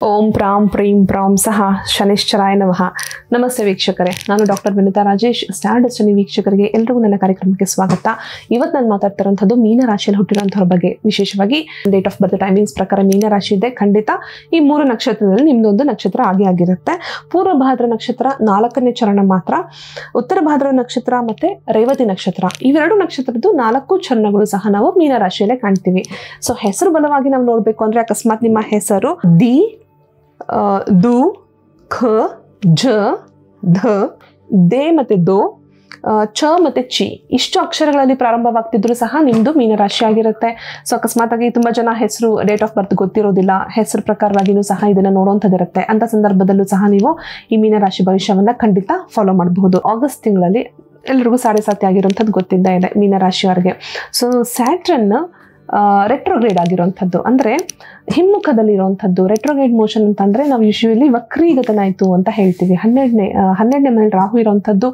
ಓಂ ಪ್ರಾಂ ಪ್ರೀಂ ಪ್ರಾಂ ಸಹ ಶನಿಶ್ಚರಾಯ ನಮಃ. ನಮಸ್ತೆ ವೀಕ್ಷಕರೇ, ನಾನು doctor Vinita Rajesh. Star destiny ವೀಕ್ಷಕರಿಗೆ ಎಲ್ಲರಿಗೂ ನನ್ನ ಕಾರ್ಯಕ್ರಮಕ್ಕೆ ಸ್ವಾಗತ. ಇವತ್ತು ನಾನು ಮಾತಾಡ್ತಿರೋಂಥದ್ದು ಮೀನ ರಾಶಿಯಲ್ಲಿ ಹುಟ್ಟಿರುವಂಥವ್ರ ಬಗ್ಗೆ, ವಿಶೇಷವಾಗಿ ಡೇಟ್ ಆಫ್ ಬರ್ತ್ ಟೈಮಿಂಗ್ಸ್ ಪ್ರಕಾರ ಮೀನ ರಾಶಿ ಇದೆ. ಖಂಡಿತ ಈ 3 ನಕ್ಷತ್ರದಲ್ಲಿ ನಿಮ್ದೊಂದು ನಕ್ಷತ್ರ ಆಗಿರುತ್ತೆ. ಪೂರ್ವ ಭಾದ್ರ ನಕ್ಷತ್ರ 4ನೇ ಚರಣ ಮಾತ್ರ, ಉತ್ತರ ಭಾದ್ರ ನಕ್ಷತ್ರ ಮತ್ತೆ ರೇವತಿ ನಕ್ಷತ್ರ, ಇವೆರಡು ನಕ್ಷತ್ರದ್ದು 4 ಚರಣಗಳು ಸಹ ನಾವು ಮೀನ ರಾಶಿಯಲ್ಲೇ ಕಾಣ್ತೀವಿ. ಸೊ ಹೆಸರು ಬಲವಾಗಿ ನಾವು ನೋಡ್ಬೇಕು ಅಂದ್ರೆ, ಅಕಸ್ಮಾತ್ ನಿಮ್ಮ ಹೆಸರು ದಿ ದು ಖ ಜ ಧ ದೇ ಮತ್ತೆ ದೋ ಚ ಮತ್ತೆ ಚಿ ಇಷ್ಟು ಅಕ್ಷರಗಳಲ್ಲಿ ಪ್ರಾರಂಭವಾಗ್ತಿದ್ರು ಸಹ ನಿಮ್ದು ಮೀನರಾಶಿ ಆಗಿರುತ್ತೆ. ಸೊ ಅಕಸ್ಮಾತ್ ಆಗಿ ತುಂಬಾ ಜನ ಹೆಸರು ಡೇಟ್ ಆಫ್ ಬರ್ತ್ ಗೊತ್ತಿರೋದಿಲ್ಲ, ಹೆಸರು ಪ್ರಕಾರವಾಗಿನೂ ಸಹ ಇದನ್ನ ನೋಡುವಂಥದ್ದಿರುತ್ತೆ. ಅಂತ ಸಂದರ್ಭದಲ್ಲೂ ಸಹ ನೀವು ಈ ಮೀನರಾಶಿ ಭವಿಷ್ಯವನ್ನ ಖಂಡಿತ ಫಾಲೋ ಮಾಡಬಹುದು. ಆಗಸ್ಟ್ ತಿಂಗಳಲ್ಲಿ ಎಲ್ರಿಗೂ ಸಾಡೆ ಸಾತಿ ಆಗಿರುವಂಥದ್ದು ಗೊತ್ತಿದ್ದ ಇದೆ ಮೀನರಾಶಿಯವರಿಗೆ. ಸೊ ಸ್ಯಾಟ್ರನ್ ರೆಟ್ರೋಗ್ರೇಡ್ ಆಗಿರುವಂಥದ್ದು, ಅಂದರೆ ಹಿಮ್ಮುಖದಲ್ಲಿರುವಂಥದ್ದು. ರೆಟ್ರೋಗ್ರೇಡ್ ಮೋಷನ್ ಅಂತಂದರೆ ನಾವು ಯೂಶುವಲಿ ವಕ್ರೀಗತನಾಯಿತು ಅಂತ ಹೇಳ್ತೀವಿ. 12ನೇ ಮನೇಲಿ ರಾಹು ಇರುವಂಥದ್ದು,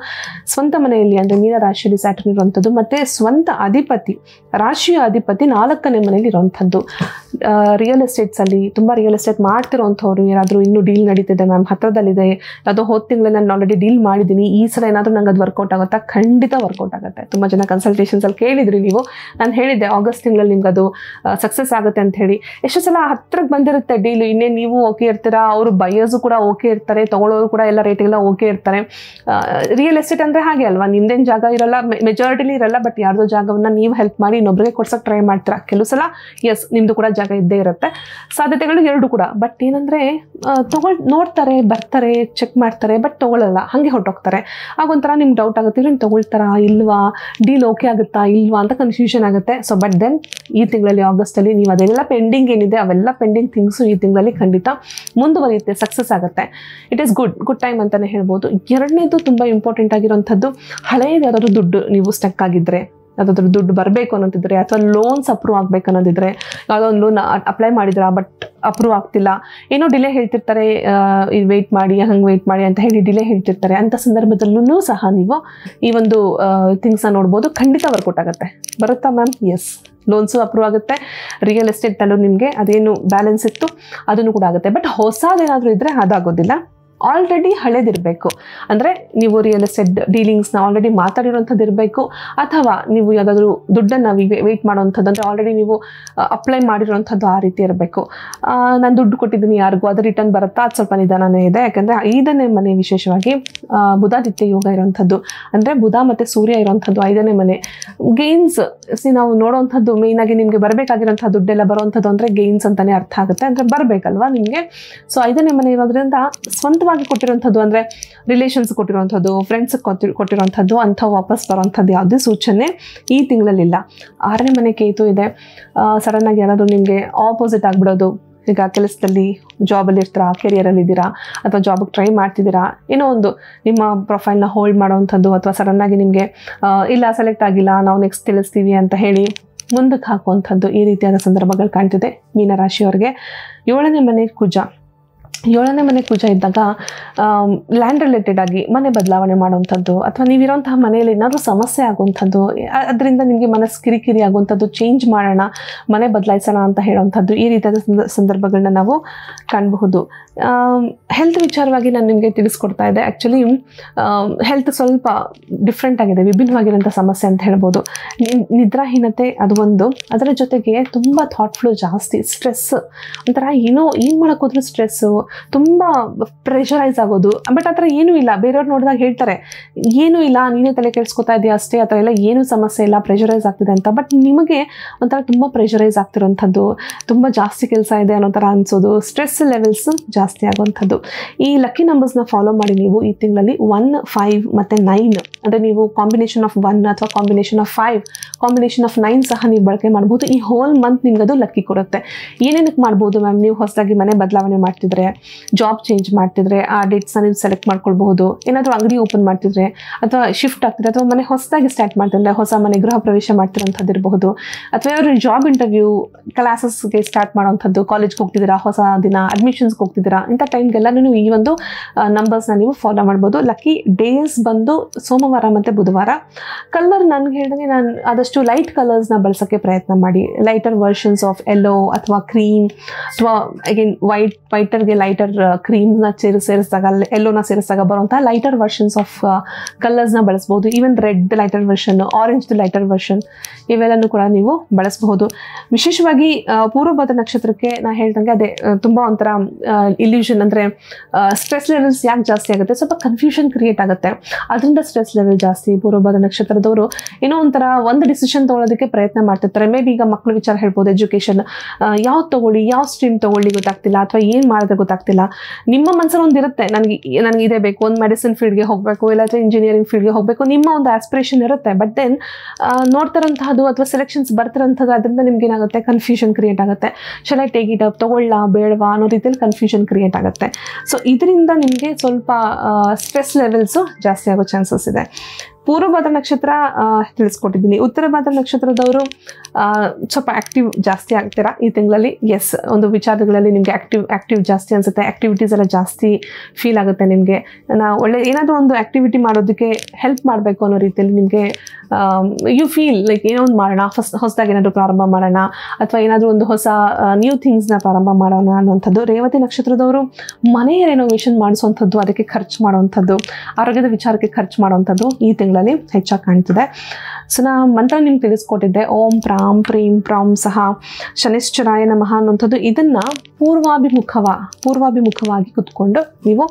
ಸ್ವಂತ ಮನೆಯಲ್ಲಿ ಅಂದರೆ ಮೀನ ರಾಶಿಯಲ್ಲಿ ಸ್ಯಾಟರ್ನ್ ಇರುವಂಥದ್ದು, ಮತ್ತು ಸ್ವಂತ ಅಧಿಪತಿ, ರಾಶಿಯ ಅಧಿಪತಿ 4ನೇ ಮನೇಲಿ ಇರುವಂಥದ್ದು. ರಿಯಲ್ ಎಸ್ಟೇಟ್ಸಲ್ಲಿ ತುಂಬ ರಿಯಲ್ ಎಸ್ಟೇಟ್ ಮಾಡ್ತಿರೋವಂಥವ್ರು, ಏನಾದರೂ ಇನ್ನೂ ಡೀಲ್ ನಡೀತಿದೆ ಮ್ಯಾಮ್, ಹತ್ತಿರದಲ್ಲಿದೆ, ಯಾವುದೋ ಹೋದ ತಿಂಗಳಲ್ಲಿ ನಾನು ಆಲ್ರೆಡಿ ಡೀಲ್ ಮಾಡಿದ್ದೀನಿ, ಈ ಸಲ ಏನಾದರೂ ನಂಗೆ ಅದು ವರ್ಕೌಟ್ ಆಗುತ್ತಾ? ಖಂಡಿತ ವರ್ಕೌಟ್ ಆಗುತ್ತೆ. ತುಂಬ ಜನ ಕನ್ಸಲ್ಟೇಷನ್ಸಲ್ಲಿ ಕೇಳಿದ್ರಿ ನೀವು, ನಾನು ಹೇಳಿದ್ದೆ ಆಗಸ್ಟ್ ತಿಂಗಳಲ್ಲಿ ನಿಮ್ಗೆ ಅದು ಸಕ್ಸಸ್ ಆಗುತ್ತೆ ಅಂತ ಹೇಳಿ. ಎಷ್ಟೋ ಸಲ ಹತ್ರಕ್ಕೆ ಬಂದಿರುತ್ತೆ ಡೀಲು, ಇನ್ನೇನು ನೀವು ಓಕೆ ಇರ್ತೀರಾ, ಅವರು ಬೈಯರ್ಸು ಕೂಡ ಓಕೆ ಇರ್ತಾರೆ, ತೊಗೊಳ್ಳೋರು ಕೂಡ ಎಲ್ಲ ರೇಟಿಗೆಲ್ಲ ಓಕೆ ಇರ್ತಾರೆ. ರಿಯಲ್ ಎಸ್ಟೇಟ್ ಅಂದರೆ ಹಾಗೆ ಅಲ್ವಾ, ನಿಮ್ದೇನು ಜಾಗ ಇರಲ್ಲ, ಮೆಜಾರಿಟಿಲಿ ಇರಲ್ಲ, ಬಟ್ ಯಾರ್ದೋ ಜಾಗವನ್ನು ನೀವು ಹೆಲ್ಪ್ ಮಾಡಿ ಇನ್ನೊಬ್ಬರಿಗೆ ಕೊಡ್ಸೋಕೆ ಟ್ರೈ ಮಾಡ್ತೀರಾ. ಕೆಲವು ಸಲ ಎಸ್ ನಿಮ್ಮದು ಕೂಡ ಜಾಗ ಇದ್ದೇ ಇರುತ್ತೆ, ಸಾಧ್ಯತೆಗಳು ಎರಡು ಕೂಡ. ಬಟ್ ಏನಂದರೆ ನೋಡ್ತಾರೆ, ಬರ್ತಾರೆ, ಚೆಕ್ ಮಾಡ್ತಾರೆ, ಬಟ್ ತೊಗೊಳ್ಳಲ್ಲ, ಹಾಗೆ ಹೊರಟೋಗ್ತಾರೆ. ಆಗೊಂಥರ ನಿಮ್ಗೆ ಡೌಟ್ ಆಗುತ್ತೆ, ಇವ್ರೇನು ತೊಗೊಳ್ತಾರಾ ಇಲ್ವಾ, ಡೀಲ್ ಓಕೆ ಆಗುತ್ತಾ ಇಲ್ವಾ ಅಂತ ಕನ್ಫ್ಯೂಷನ್ ಆಗುತ್ತೆ. ಸೊ ಬಟ್ ದೆನ್ ಈ ತಿಂಗಳಲ್ಲಿ ಆಗಸ್ಟಲ್ಲಿ ನೀವು ಅದೆಲ್ಲ ಪೆಂಡಿಂಗ್ ಏನಿದೆ ಅವೆಲ್ಲ ಪೆಂಡಿಂಗ್ ಥಿಂಗ್ಸು ಈ ತಿಂಗಳಲ್ಲಿ ಖಂಡಿತ ಮುಂದುವರಿಯುತ್ತೆ, ಸಕ್ಸಸ್ ಆಗುತ್ತೆ. ಇಟ್ ಈಸ್ ಗುಡ್ ಟೈಮ್ ಅಂತಲೇ ಹೇಳ್ಬೋದು. ಎರಡನೇದು ತುಂಬ ಇಂಪಾರ್ಟೆಂಟ್ ಆಗಿರೋಂಥದ್ದು, ಹಳೆಯದು ಯಾವ್ದಾದ್ರು ದುಡ್ಡು ನೀವು ಸ್ಟಕ್ ಆಗಿದ್ದರೆ, ಯಾವುದಾದ್ರೂ ದುಡ್ಡು ಬರಬೇಕು ಅನ್ನೋದಿದ್ರೆ, ಅಥವಾ ಲೋನ್ಸ್ ಅಪ್ರೂವ್ ಆಗಬೇಕು ಅನ್ನೋದಿದ್ರೆ, ಯಾವುದೋ ಒಂದು ಲೋನ್ ಅಪ್ಲೈ ಮಾಡಿದ್ರ ಬಟ್ ಅಪ್ರೂವ್ ಆಗ್ತಿಲ್ಲ, ಏನೋ ಡಿಲೇ ಹೇಳ್ತಿರ್ತಾರೆ, ಇದು ವೆಯ್ಟ್ ಮಾಡಿ, ಹಂಗೆ ವೆಯ್ಟ್ ಮಾಡಿ ಅಂತ ಹೇಳಿ ಡಿಲೇ ಹೇಳ್ತಿರ್ತಾರೆ. ಅಂಥ ಸಂದರ್ಭದಲ್ಲೂ ಸಹ ನೀವು ಈ ಒಂದು ಥಿಂಗ್ಸ್ನ ನೋಡ್ಬೋದು. ಖಂಡಿತ ವರ್ಕೌಟ್ ಆಗುತ್ತೆ. ಬರುತ್ತಾ ಮ್ಯಾಮ್? ಎಸ್, ಲೋನ್ಸು ಅಪ್ರೂವ್ ಆಗುತ್ತೆ. ರಿಯಲ್ ಎಸ್ಟೇಟಲ್ಲೂ ನಿಮಗೆ ಅದೇನು ಬ್ಯಾಲೆನ್ಸ್ ಇತ್ತು ಅದನ್ನು ಕೂಡ ಆಗುತ್ತೆ. ಬಟ್ ಹೊಸದೇನಾದರೂ ಇದ್ದರೆ ಅದಾಗೋದಿಲ್ಲ, ಆಲ್ರೆಡಿ ಹಳೇದಿರಬೇಕು. ಅಂದರೆ ನೀವು ರಿಯಲ್ ಎಸ್ಟೇಟ್ ಡೀಲಿಂಗ್ಸ್ನ ಆಲ್ರೆಡಿ ಮಾತಾಡಿರೋಂಥದ್ದು ಇರಬೇಕು, ಅಥವಾ ನೀವು ಯಾವುದಾದ್ರೂ ದುಡ್ಡನ್ನು ವೆಯ್ಟ್ ಮಾಡೋವಂಥದ್ದು, ಅಂದರೆ ಆಲ್ರೆಡಿ ನೀವು ಅಪ್ಲೈ ಮಾಡಿರೋವಂಥದ್ದು ಆ ರೀತಿ ಇರಬೇಕು. ನಾನು ದುಡ್ಡು ಕೊಟ್ಟಿದ್ದೀನಿ ಯಾರಿಗೂ, ಅದು ರಿಟರ್ನ್ ಬರುತ್ತಾ, ಅದು ಸ್ವಲ್ಪ ನಿಧಾನನೇ ಇದೆ. ಯಾಕಂದರೆ 5ನೇ ಮನೆ ವಿಶೇಷವಾಗಿ ಬುಧಾದಿತ್ಯ ಯೋಗ ಇರೋವಂಥದ್ದು, ಅಂದರೆ ಬುಧ ಮತ್ತು ಸೂರ್ಯ ಇರೋವಂಥದ್ದು 5ನೇ ಮನೆ. ಗೇನ್ಸ್ ನಾವು ನೋಡೋವಂಥದ್ದು ಮೇಯ್ನಾಗಿ ನಿಮಗೆ ಬರಬೇಕಾಗಿರೋಂಥ ದುಡ್ಡೆಲ್ಲ ಬರೋವಂಥದ್ದು ಅಂದರೆ ಗೇನ್ಸ್ ಅಂತಲೇ ಅರ್ಥ ಆಗುತ್ತೆ, ಅಂದರೆ ಬರಬೇಕಲ್ವಾ ನಿಮಗೆ. ಸೊ 5ನೇ ಮನೆ ಇರೋದ್ರಿಂದ ಸ್ವಂತವಾಗಿ ಕೊಟ್ಟಿರುವಂಥದ್ದು, ಅಂದರೆ ರಿಲೇಷನ್ಸ್ ಕೊಟ್ಟಿರುವಂಥದ್ದು, ಫ್ರೆಂಡ್ಸ್ ಕೊಟ್ಟಿರುವಂಥದ್ದು ಅಂಥ ವಾಪಸ್ ಬರೋವಂಥದ್ದು ಯಾವುದೇ ಸೂಚನೆ ಈ ತಿಂಗಳಲ್ಲಿಲ್ಲ. 6ನೇ ಮನೆ ಕೇತು ಇದೆ. ಸಡನ್ನಾಗಿ ಯಾರಾದರೂ ನಿಮಗೆ ಆಪೋಸಿಟ್ ಆಗಿಬಿಡೋದು, ಈಗ ಕೆಲಸದಲ್ಲಿ ಜಾಬಲ್ಲಿ ಇರ್ತೀರಾ, ಕೆರಿಯರಲ್ಲಿ ಇದ್ದೀರಾ, ಅಥವಾ ಜಾಬಿಗೆ ಟ್ರೈ ಮಾಡ್ತಿದ್ದೀರಾ, ಏನೋ ಒಂದು ನಿಮ್ಮ ಪ್ರೊಫೈಲ್ನ ಹೋಲ್ಡ್ ಮಾಡೋವಂಥದ್ದು, ಅಥವಾ ಸಡನ್ನಾಗಿ ನಿಮಗೆ ಇಲ್ಲ ಸೆಲೆಕ್ಟ್ ಆಗಿಲ್ಲ, ನಾವು ನೆಕ್ಸ್ಟ್ ತಿಳಿಸ್ತೀವಿ ಅಂತ ಹೇಳಿ ಮುಂದಕ್ಕೆ ಹಾಕುವಂಥದ್ದು, ಈ ರೀತಿಯಾದ ಸಂದರ್ಭಗಳು ಕಾಣ್ತಿದೆ ಮೀನರಾಶಿಯವರಿಗೆ. 7ನೇ ಮನೆ ಕುಜ. 7ನೇ ಮನೆ ಕುಜ ಇದ್ದಾಗ ಲ್ಯಾಂಡ್ ರಿಲೇಟೆಡ್ ಆಗಿ ಮನೆ ಬದಲಾವಣೆ ಮಾಡುವಂಥದ್ದು, ಅಥವಾ ನೀವಿರೋಂತಹ ಮನೆಯಲ್ಲಿ ಏನಾದರೂ ಸಮಸ್ಯೆ ಆಗುವಂಥದ್ದು, ಅದರಿಂದ ನಿಮಗೆ ಮನಸ್ಸು ಕಿರಿಕಿರಿ ಆಗುವಂಥದ್ದು, ಚೇಂಜ್ ಮಾಡೋಣ, ಮನೆ ಬದಲಾಯಿಸೋಣ ಅಂತ ಹೇಳುವಂಥದ್ದು, ಈ ರೀತಿಯಾದ ಸಂದರ್ಭಗಳನ್ನ ನಾವು ಕಾಣಬಹುದು. ಹೆಲ್ತ್ ವಿಚಾರವಾಗಿ ನಾನು ನಿಮಗೆ ತಿಳಿಸ್ಕೊಡ್ತಾ ಇದ್ದೆ. ಆ್ಯಕ್ಚುಲಿ ಹೆಲ್ತ್ ಸ್ವಲ್ಪ ಡಿಫ್ರೆಂಟ್ ಆಗಿದೆ, ವಿಭಿನ್ನವಾಗಿರೋಂಥ ಸಮಸ್ಯೆ ಅಂತ ಹೇಳ್ಬೋದು. ನಿದ್ರಾಹೀನತೆ ಅದು ಒಂದು, ಅದರ ಜೊತೆಗೆ ತುಂಬ ಥಾಟ್ ಫ್ಲೋ ಜಾಸ್ತಿ, ಸ್ಟ್ರೆಸ್, ಒಂಥರ ಏನು ಮಾಡೋಕ್ಕೋದ್ರೂ ಸ್ಟ್ರೆಸ್ಸು, ತುಂಬ ಪ್ರೆಷರೈಸ್ ಆಗೋದು. ಬಟ್ ಆ ಥರ ಏನೂ ಇಲ್ಲ, ಬೇರೆಯವ್ರು ನೋಡಿದಾಗ ಹೇಳ್ತಾರೆ ಏನೂ ಇಲ್ಲ, ನೀನೇ ತಲೆ ಕೆಡಿಸ್ಕೊತಾ ಇದೆಯಾ ಅಷ್ಟೇ, ಆ ಥರ ಎಲ್ಲ ಏನೂ ಸಮಸ್ಯೆ ಇಲ್ಲ, ಪ್ರೆಷರೈಸ್ ಆಗ್ತಿದೆ ಅಂತ. ಬಟ್ ನಿಮಗೆ ಒಂಥರ ತುಂಬ ಪ್ರೆಷರೈಸ್ ಆಗ್ತಿರೋಂಥದ್ದು, ತುಂಬ ಜಾಸ್ತಿ ಕೆಲಸ ಇದೆ ಅನ್ನೋ ಥರ ಅನಿಸೋದು, ಸ್ಟ್ರೆಸ್ ಲೆವೆಲ್ಸು ಜಾಸ್ತಿ ಆಗುವಂಥದ್ದು. ಈ ಲಕ್ಕಿ ನಂಬರ್ಸ್ನ ಫಾಲೋ ಮಾಡಿ ನೀವು ಈ ತಿಂಗಳಲ್ಲಿ 1, 5 ಮತ್ತು 9, ಅಂದರೆ ನೀವು ಕಾಂಬಿನೇಷನ್ ಆಫ್ 1 ಅಥವಾ ಕಾಂಬಿನೇಷನ್ ಆಫ್ 5, ಕಾಂಬಿನೇಷನ್ ಆಫ್ 9 ಸಹ ನೀವು ಬಳಕೆ ಮಾಡ್ಬೋದು. ಈ ಹೋಲ್ ಮಂತ್ ನಿಮ್ಗೆ ಅದು ಲಕ್ಕಿ ಕೊಡುತ್ತೆ. ಏನೇನಕ್ಕೆ ಮಾಡ್ಬೋದು ಮ್ಯಾಮ್? ನೀವು ಹೊಸದಾಗಿ ಮನೆ ಬದಲಾವಣೆ ಮಾಡ್ತಿದ್ರೆ, ಜಾಬ್ ಚೇಂಜ್ ಮಾಡ್ತಿದ್ರೆ ಆ ಡೇಟ್ಸ್ನ ನೀವು ಸೆಲೆಕ್ಟ್ ಮಾಡ್ಕೊಳ್ಬಹುದು. ಏನಾದರೂ ಅಂಗಡಿ ಓಪನ್ ಮಾಡ್ತಿದ್ರೆ ಅಥವಾ ಶಿಫ್ಟ್ ಆಗ್ತಿದ್ರೆ ಅಥವಾ ಮನೆ ಹೊಸದಾಗಿ ಸ್ಟಾರ್ಟ್ ಮಾಡ್ತಿದ್ರೆ ಹೊಸ ಮನೆ ಗೃಹ ಪ್ರವೇಶ ಮಾಡ್ತಿರೋಂಥದ್ದು ಇರಬಹುದು, ಅಥವಾ ಯಾರು ಜಾಬ್ ಇಂಟರ್ವ್ಯೂ ಕ್ಲಾಸಸ್ಗೆ ಸ್ಟಾರ್ಟ್ ಮಾಡೋವಂಥದ್ದು, ಕಾಲೇಜ್ಗೆ ಹೋಗ್ತಿದ್ದೀರಾ, ಹೊಸ ದಿನ ಅಡ್ಮಿಷನ್ಸ್ಗೆ ಹೋಗ್ತಿದ್ದೀರಾ, ಇಂಥ ಟೈಮ್ಗೆಲ್ಲ ನೀವು ಈ ಒಂದು ನಂಬರ್ಸ್ನ ನೀವು ಫಾಲೋ ಮಾಡ್ಬೋದು. ಲಕ್ಕಿ ಡೇಸ್ ಬಂದು ಸೋಮವಾರ ಮತ್ತು ಬುಧವಾರ. ಕಲರ್ ನನಗೆ ಹೇಳಿದಂಗೆ ನಾನು ಆದಷ್ಟು ಲೈಟ್ ಕಲರ್ಸ್ನ ಬಳಸೋಕ್ಕೆ ಪ್ರಯತ್ನ ಮಾಡಿ. ಲೈಟರ್ ವರ್ಷನ್ಸ್ ಆಫ್ ಯೆಲ್ಲೋ ಅಥವಾ ಕ್ರೀಮ್ ಅಥವಾ ಅಗೇನ್ ವೈಟರ್ಗೆ ಲೈಟರ್ ಕ್ರೀಮ್ನ ಸೇರಿಸಿದಾಗ ಯೆಲ್ಲೋನ ಸೇರಿಸಿದಾಗ ಬರುವಂಥ ಲೈಟರ್ ವರ್ಷನ್ಸ್ ಆಫ್ ಕಲರ್ಸ್ನ ಬಳಸ್ಬೋದು. Even red lighter version, orange lighter version, ಇವೆಲ್ಲನೂ ಕೂಡ ನೀವು ಬಳಸಬಹುದು. ವಿಶೇಷವಾಗಿ ಪೂರ್ವಭದ್ರ ನಕ್ಷತ್ರಕ್ಕೆ ನಾನು ಹೇಳ್ದಂಗೆ ಅದೇ ತುಂಬ ಒಂಥರ ಇಲ್ಯೂಷನ್, ಅಂದರೆ ಸ್ಟ್ರೆಸ್ ಲೆವೆಲ್ಸ್ ಯಾಕೆ ಜಾಸ್ತಿ ಆಗುತ್ತೆ, ಸ್ವಲ್ಪ ಕನ್ಫ್ಯೂಷನ್ ಕ್ರಿಯೇಟ್ ಆಗುತ್ತೆ, ಅದರಿಂದ ಸ್ಟ್ರೆಸ್ ಲೆವೆಲ್ ಜಾಸ್ತಿ. ಪೂರ್ವಭದ್ರ ನಕ್ಷತ್ರದವರು ಏನೋ ಒಂಥರ ಒಂದು ಡಿಸಿಷನ್ ತೊಗೊಳೋದಕ್ಕೆ ಪ್ರಯತ್ನ ಮಾಡ್ತಿರ್ತಾರೆ. ಮೇ ಬಿ ಈಗ ಮಕ್ಕಳ ವಿಚಾರ ಹೇಳ್ಬೋದು, ಎಜುಕೇಷನ್ ಯಾವ್ದು ತೊಗೊಳ್ಳಿ, ಯಾವ ಸ್ಟ್ರೀಮ್ ತೊಗೊಳ್ಳಿ ಗೊತ್ತಾಗ್ತಿಲ್ಲ, ಅಥವಾ ಏನು ಮಾಡಿದ್ರೆ ಗೊತ್ತಾಗ್ತಿಲ್ಲ. ನಿಮ್ಮ ಮನಸ್ಸಲ್ಲಿ ಒಂದು ಇರುತ್ತೆ, ನನಗೆ ಇದೇ ಬೇಕು, ಒಂದು ಮೆಡಿಸಿನ್ ಫೀಲ್ಡ್ಗೆ ಹೋಗಬೇಕು, ಇಲ್ಲ ಇಂಜಿನಿಯರಿಂಗ್ ಫೀಲ್ಡ್ಗೆ ಹೋಗಬೇಕು, ನಿಮ್ಮ ಒಂದು ಆಸ್ಪಿರೇಷನ್ ಇರುತ್ತೆ. ಬಟ್ ದೆನ್ ನೋಡ್ತಾರಂತಹದ್ದು ಅಥವಾ ಸೆಲೆಕ್ಷನ್ಸ್ ಬರ್ತಿರೋಂಥದ್ದು, ಅದರಿಂದ ನಿಮ್ಗೆ ಏನಾಗುತ್ತೆ, ಕನ್ಫ್ಯೂಷನ್ ಕ್ರಿಯೇಟ್ ಆಗುತ್ತೆ. ಶಾಲೆ ಟೇಕ್ ಇಟ್ ಅಪ್, ತೊಗೊಳ್ಳ ಬೇಡವಾ ಅನ್ನೋ ರೀತಿಯಲ್ಲಿ ಕನ್ಫ್ಯೂಷನ್ ಕ್ರಿಯೇಟ್ ಆಗುತ್ತೆ. ಸೊ ಇದರಿಂದ ನಿಮಗೆ ಸ್ವಲ್ಪ ಸ್ಟ್ರೆಸ್ ಲೆವೆಲ್ಸು ಜಾಸ್ತಿ ಆಗೋ ಚಾನ್ಸಸ್ ಇದೆ. ಪೂರ್ವಭದ್ರ ನಕ್ಷತ್ರ ತಿಳಿಸ್ಕೊಟ್ಟಿದ್ದೀನಿ. ಉತ್ತರ ಭಾದ್ರ ನಕ್ಷತ್ರದವರು ಸ್ವಲ್ಪ ಆ್ಯಕ್ಟಿವ್ ಜಾಸ್ತಿ ಆಗ್ತೀರಾ ಈ ತಿಂಗಳಲ್ಲಿ. ಎಸ್, ಒಂದು ವಿಚಾರಗಳಲ್ಲಿ ನಿಮಗೆ ಆ್ಯಕ್ಟಿವ್ ಜಾಸ್ತಿ ಅನಿಸುತ್ತೆ, ಆ್ಯಕ್ಟಿವಿಟೀಸ್ ಎಲ್ಲ ಜಾಸ್ತಿ ಫೀಲ್ ಆಗುತ್ತೆ ನಿಮಗೆ. ಒಳ್ಳೆ ಏನಾದರೂ ಒಂದು ಆ್ಯಕ್ಟಿವಿಟಿ ಮಾಡೋದಕ್ಕೆ ಹೆಲ್ಪ್ ಮಾಡಬೇಕು ಅನ್ನೋ ರೀತಿಯಲ್ಲಿ ನಿಮಗೆ ಯು ಫೀಲ್ ಲೈಕ್ ಏನೋ ಒಂದು ಮಾಡೋಣ, ಹೊಸದಾಗಿ ಏನಾದರೂ ಪ್ರಾರಂಭ ಮಾಡೋಣ, ಅಥವಾ ಏನಾದರೂ ಒಂದು ಹೊಸ ನ್ಯೂ ಥಿಂಗ್ಸ್ನ ಪ್ರಾರಂಭ ಮಾಡೋಣ ಅನ್ನೋಂಥದ್ದು. ರೇವತಿ ನಕ್ಷತ್ರದವರು ಮನೆ ರೆನೋವೇಷನ್ ಮಾಡಿಸುವಂಥದ್ದು, ಅದಕ್ಕೆ ಖರ್ಚು ಮಾಡುವಂಥದ್ದು, ಆರೋಗ್ಯದ ವಿಚಾರಕ್ಕೆ ಖರ್ಚು ಮಾಡುವಂಥದ್ದು ಈ ತಿಂಗಳಲ್ಲಿ ಹೆಚ್ಚಾಗಿ ಕಾಣ್ತಿದೆ. ಸೊ ನಾ ಮಂತ್ರ ನಿಮ್ಗೆ ತಿಳಿಸ್ಕೊಟ್ಟಿದ್ದೆ, ಓಂ ಪ್ರಾಂ ಪ್ರೀಂ ಪ್ರಾಂ ಸಹ ಶನಿಶ್ಚರಾಯ ನಮಃ ಅನ್ನೋಂಥದ್ದು. ಇದನ್ನು ಪೂರ್ವಾಭಿಮುಖವಾಗಿ ಕುತ್ಕೊಂಡು ನೀವು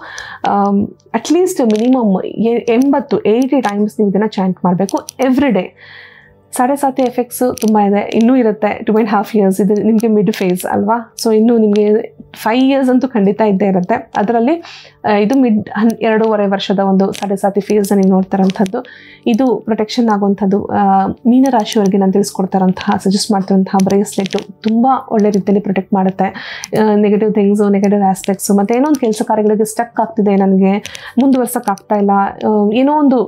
ಅಟ್ಲೀಸ್ಟ್ ಮಿನಿಮಮ್ 80 ಟೈಮ್ಸ್ ನೀವು ಇದನ್ನು ಚಾಂಟ್ ಮಾಡಬೇಕು ಎವ್ರಿ ಡೇ. 7.5 ಎಫೆಕ್ಟ್ಸು ತುಂಬ ಇದೆ, ಇನ್ನೂ ಇರುತ್ತೆ. 2.5 years ಇದು ನಿಮಗೆ ಮಿಡ್ ಫೇಸ್ ಅಲ್ವಾ. ಸೊ ಇನ್ನೂ ನಿಮಗೆ 5 years ಅಂತೂ ಖಂಡಿತ ಇದ್ದೇ ಇರುತ್ತೆ. ಅದರಲ್ಲಿ ಇದು 2.5 ವರ್ಷದ ಒಂದು 7.5 ಫೇಸ್ನ ನೀವು ನೋಡ್ತಾರಂಥದ್ದು. ಇದು ಪ್ರೊಟೆಕ್ಷನ್ ಆಗುವಂಥದ್ದು. ಮೀನರಾಶಿಯವರಿಗೆ ನಾನು ತಿಳಿಸ್ಕೊಡ್ತಾರಂತಹ ಸಜೆಸ್ಟ್ ಮಾಡ್ತಿರೋಂತಹ ಬ್ರೇಸ್ಲೆಟ್ಟು ತುಂಬ ಒಳ್ಳೆ ರೀತಿಯಲ್ಲಿ ಪ್ರೊಟೆಕ್ಟ್ ಮಾಡುತ್ತೆ. ನೆಗೆಟಿವ್ ಥಿಂಗ್ಸು, ನೆಗೆಟಿವ್ ಆಸ್ಪೆಕ್ಟ್ಸು, ಮತ್ತು ಏನೋ ಒಂದು ಕೆಲಸ ಕಾರ್ಯಗಳಿಗೆ ಸ್ಟಕ್ ಆಗ್ತಿದೆ, ನನಗೆ ಮುಂದುವರ್ಸೋಕ್ಕಾಗ್ತಾ ಇಲ್ಲ, ಏನೋ ಒಂದು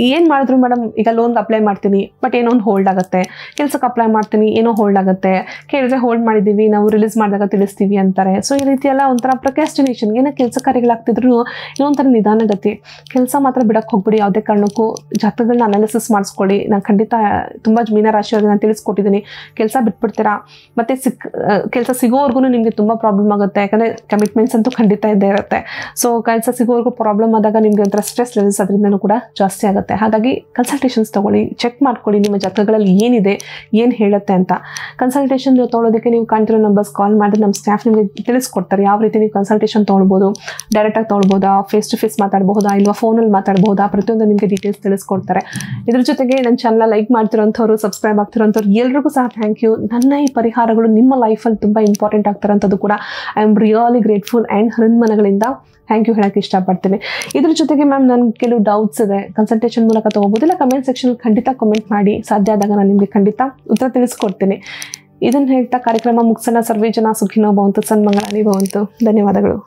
ಏನು ಮಾಡಿದ್ರು ಮೇಡಮ್, ಈಗ ಲೋನ್ಗೆ ಅಪ್ಲೈ ಮಾಡ್ತೀನಿ ಬಟ್ ಏನೋ ಒಂದು ಹೋಲ್ಡ್ ಆಗುತ್ತೆ, ಕೆಲಸಕ್ಕೆ ಅಪ್ಲೈ ಮಾಡ್ತೀನಿ ಏನೋ ಹೋಲ್ಡ್ ಆಗುತ್ತೆ, ಕೇಳಿದ್ರೆ ಹೋಲ್ಡ್ ಮಾಡಿದ್ದೀವಿ, ನಾವು ರಿಲೀಸ್ ಮಾಡಿದಾಗ ತಿಳಿಸ್ತೀವಿ ಅಂತಾರೆ. ಸೊ ಈ ರೀತಿ ಎಲ್ಲ ಒಂಥರ ಪ್ರೊಕ್ರಾಸ್ಟಿನೇಷನ್, ಏನೋ ಕೆಲಸ ಕಾರ್ಯಗಳಾಗ್ತಿದ್ರು ಏನೋ ಒಂಥರ ನಿಧಾನಗತಿ. ಕೆಲಸ ಮಾತ್ರ ಬಿಡಕ್ಕೆ ಹೋಗ್ಬಿಡಿ, ಯಾವುದೇ ಕಾರಣಕ್ಕೂ ಜಾತಕಗಳನ್ನ ಅನಾಲಿಸಿಸ್ ಮಾಡಿಸ್ಕೊಳ್ಳಿ. ನಾನು ಖಂಡಿತ ತುಂಬ ಮೀನರಾಶಿಯವ್ರಿಗೆ ನಾನು ತಿಳಿಸ್ಕೊಟ್ಟಿದ್ದೀನಿ. ಕೆಲಸ ಬಿಟ್ಬಿಡ್ತೀರಾ, ಮತ್ತು ಕೆಲಸ ಸಿಗೋವರೆಗೂ ನಿಮಗೆ ತುಂಬ ಪ್ರಾಬ್ಲಮ್ ಆಗುತ್ತೆ, ಯಾಕಂದರೆ ಕಮಿಟ್ಮೆಂಟ್ಸ್ ಅಂತೂ ಖಂಡಿತ ಇದ್ದೇ ಇರುತ್ತೆ. ಸೊ ಕೆಲಸ ಸಿಗೋವರೆಗೂ ಪ್ರಾಬ್ಲಮ್ ಆದಾಗ ನಿಮಗೆ ಒಂಥರ ಸ್ಟ್ರೆಸ್ ಲೆವೆಲ್ಸ್ ಅದರಿಂದನೂ ಕೂಡ ಜಾಸ್ತಿ ಆಗುತ್ತೆ. ಹಾಗಾಗಿ ಕನ್ಸಲ್ಟೇಷನ್ಸ್ ತೊಗೊಳ್ಳಿ, ಚೆಕ್ ಮಾಡ್ಕೊಳ್ಳಿ ನಿಮ್ಮ ಜಾತಕಗಳಲ್ಲಿ ಏನಿದೆ, ಏನು ಹೇಳುತ್ತೆ ಅಂತ. ಕನ್ಸಲ್ಟೇಷನ್ ತೊಗೊಳೋದಕ್ಕೆ ನೀವು ಕಾಣ್ತಿರೋ ನಂಬರ್ಸ್ ಕಾಲ್ ಮಾಡಿದ್ರೆ ನಮ್ಮ ಸ್ಟಾಫ್ ನಿಮಗೆ ತಿಳಿಸ್ಕೊಡ್ತಾರೆ ಯಾವ ರೀತಿ ನೀವು ಕನ್ಸಲ್ಟೇಷನ್ ತೊಗೊಳ್ಬೋದು, ಡೈರೆಕ್ಟಾಗಿ ತೊಗೊಳ್ಬೋದಾ, ಫೇಸ್ ಟು ಫೇಸ್ ಮಾತಾಡ್ಬೋದಾ, ಇಲ್ವಾ ಫೋನಲ್ಲಿ ಮಾತಾಡ್ಬೋದಾ, ಪ್ರತಿಯೊಂದು ನಿಮಗೆ ಡೀಟೇಲ್ಸ್ ತಿಳಿಸ್ಕೊಡ್ತಾರೆ. ಇದ್ರ ಜೊತೆಗೆ ನನ್ನ ಚಾನಲ್ ಲೈಕ್ ಮಾಡ್ತಿರೋಂಥವ್ರು, ಸಬ್ಸ್ಕ್ರೈಬ್ ಆಗ್ತಿರೋಂಥವ್ರು ಎಲ್ರಿಗೂ ಸಹ ಥ್ಯಾಂಕ್ ಯು. ನನ್ನ ಈ ಪರಿಹಾರಗಳು ನಿಮ್ಮ ಲೈಫಲ್ಲಿ ತುಂಬ ಇಂಪಾರ್ಟೆಂಟ್ ಆಗ್ತಾರಂಥದ್ದು ಕೂಡ I am really grateful and ಹೃನ್ಮನಗಳಿಂದ ಥ್ಯಾಂಕ್ ಯು ಹೇಳೋಕ್ಕೆ ಇಷ್ಟಪಡ್ತೀನಿ. ಇದ್ರ ಜೊತೆಗೆ ಮ್ಯಾಮ್ ನನಗೆ ಕೆಲವು ಡೌಟ್ಸ್ ಇದೆ, ಕನ್ಸಲ್ಟೇಷನ್ ಮೂಲಕ ತೊಗೋಬೋದಿಲ್ಲ, ಕಮೆಂಟ್ ಸೆಕ್ಷನ್ ಖಂಡಿತ ಕಮೆಂಟ್ ಮಾಡಿ, ಸಾಧ್ಯ ಆದಾಗ ನಾನು ನಿಮಗೆ ಖಂಡಿತ ಉತ್ತರ ತಿಳಿಸ್ಕೊಡ್ತೀನಿ. ಇದನ್ನು ಹೇಳ್ತಾ ಕಾರ್ಯಕ್ರಮ ಮುಗಿಸೋಣ. ಸರ್ವೇ ಜನ ಸುಖಿನೋ ಭವಂತು, ಸನ್ಮಂಗಳಾನಿ ಭವಂತು. ಧನ್ಯವಾದಗಳು.